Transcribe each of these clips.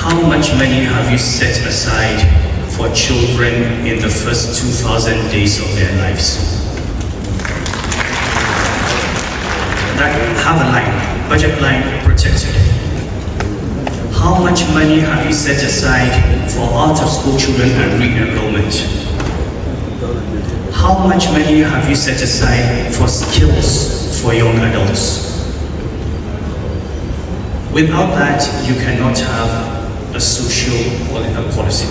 How much money have you set aside for children in the first 2,000 days of their lives? Have a line, budget line protected. How much money have you set aside for out-of-school children and re-enrollment? How much money have you set aside for skills for young adults? Without that, you cannot have a social policy.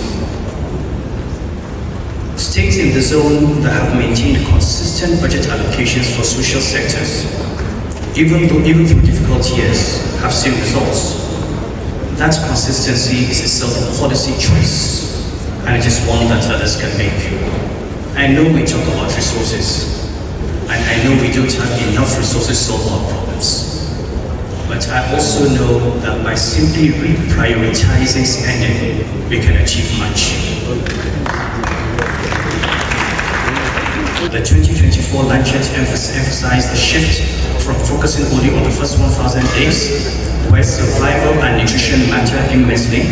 States in the zone that have maintained consistent budget allocations for social sectors, even through difficult years, have seen results. That consistency is itself a policy choice, and it is one that others can make. I know we talk about resources, and I know we don't have enough resources to solve our problems. But I also know that by simply reprioritizing spending, we can achieve much. The 2024 Lancet emphasized the shift from focusing only on the first 1,000 days, where survival and nutrition matter immensely,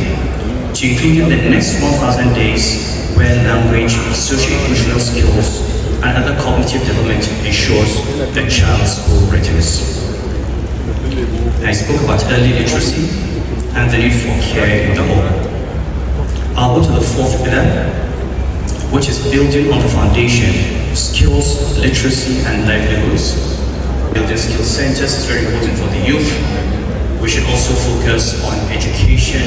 to including the next 1,000 days, where language, socio-emotional skills, and other cognitive development ensures the child's school readiness. I spoke about early literacy and the need for care in the home. I'll go to the fourth pillar, which is building on the foundation, skills, literacy, and livelihoods. Building skill centers is very important for the youth. We should also focus on education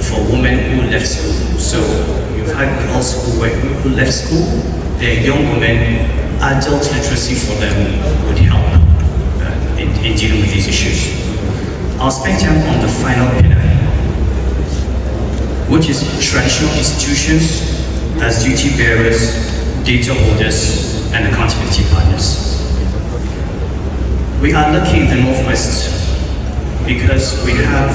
for women who left school. So you've had girls who left school, they're young women, adult literacy for them would help in dealing with these issues. I'll spend time on the final pillar, which is traditional institutions as duty bearers, data holders, and accountability partners. We are lucky in the Northwest because we have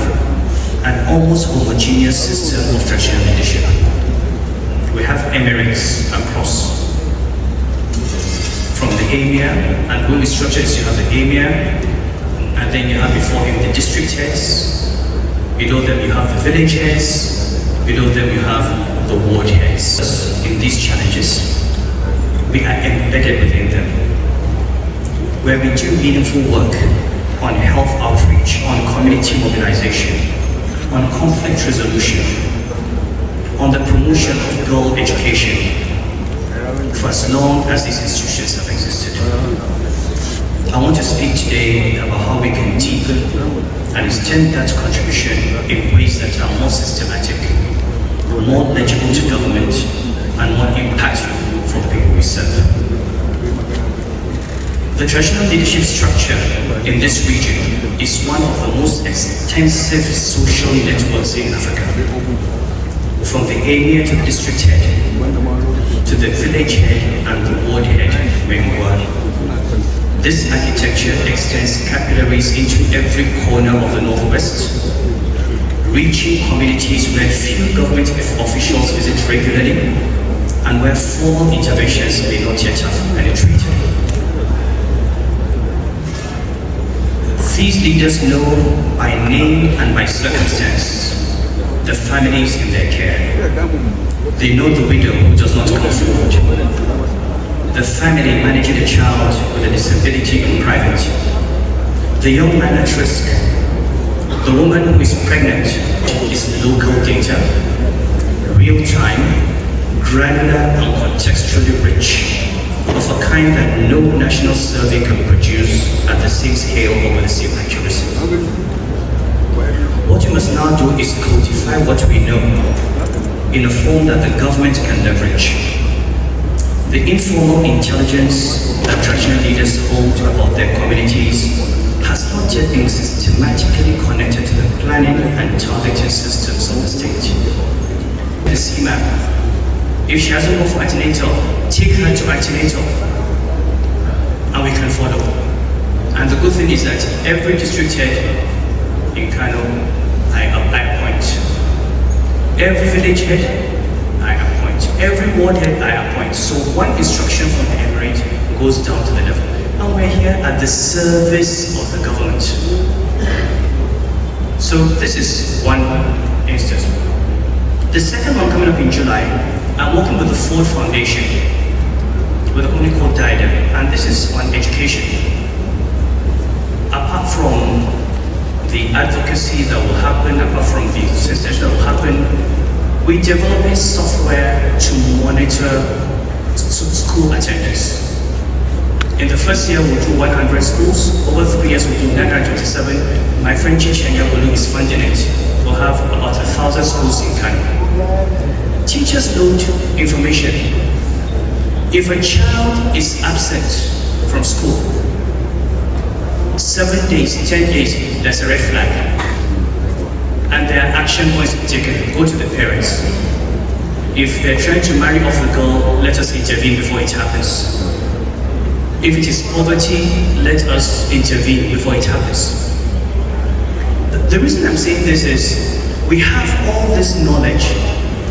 an almost homogeneous system of traditional leadership. We have emirates across. From the emir, and when we structure this, you have the emir, and then you have before him the district heads, below them you have the village heads, below them you have the ward heads. In these challenges, we are embedded within them, where we do meaningful work on health outreach, on community mobilization, on conflict resolution, on the promotion of girl education, for as long as these institutions have existed. I want to speak today about how we can deepen and extend that contribution in ways that are more systematic, more legible to government, and more impactful for the people we serve. The traditional leadership structure in this region is one of the most extensive social networks in Africa. From the emir to the district head, to the village head and the ward head, this architecture extends capillaries into every corner of the Northwest, reaching communities where few government officials visit regularly and where formal interventions may not yet have penetrated. These leaders know by name and by circumstance the families in their care. They know the widow who does not come forward, the family managing a child with a disability in private, the young man at risk, the woman who is pregnant. Is local data, real-time, granular and contextually rich, of a kind that no national survey can produce at the same scale or with the same accuracy. What we must now do is codify what we know in a form that the government can leverage. The informal intelligence that traditional leaders hold about their communities has not yet been systematically connected to the planning and targeting systems of the state. The CMAP, if she hasn't gone for antenatal, take her to antenatal, and we can follow. And the good thing is that every district head in Kano, I appoint. Every village head, I appoint. Every ward head, I appoint. So one instruction from the emirate goes down to the level. And we're here at the service of the government. So this is one instance. The second one coming up in July, I'm working with the Ford Foundation with a company called Diadem, and this is on education. Apart from the advocacy that will happen, apart from the sensation that will happen, we develop a software to monitor school attendance. In the first year, we'll do 100 schools. Over 3 years, we'll do 927. My friend Chichenya Bolu is funding it. We'll have about 1,000 schools in Kano. Teachers load information. If a child is absent from school, 7 days, 10 days, there's a red flag. And there are action points taken. Go to the parents. If they're trying to marry off a girl, let us intervene before it happens. If it is poverty, let us intervene before it happens. The reason I'm saying this is, we have all this knowledge,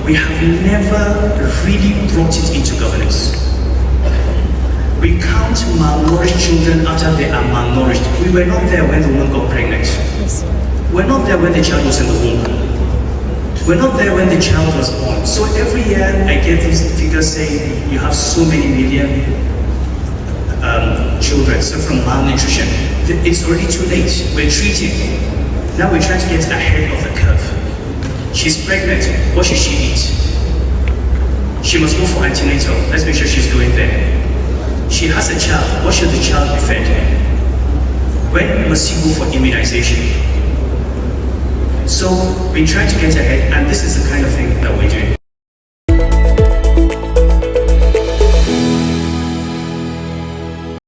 we have never really brought it into governance. We count malnourished children after they are malnourished. We were not there when the woman got pregnant. We're not there when the child was in the womb. We're not there when the child was born. So every year I get these figures saying you have so many million children suffer from malnutrition. It's already too late. We're treating. Now we're trying to get ahead of the curve. She's pregnant. What should she eat? She must go for antenatal. Let's make sure she's going there. She has a child. What should the child be fed? When must she go for immunization? So we're trying to get ahead, and this is the kind of thing that we're doing.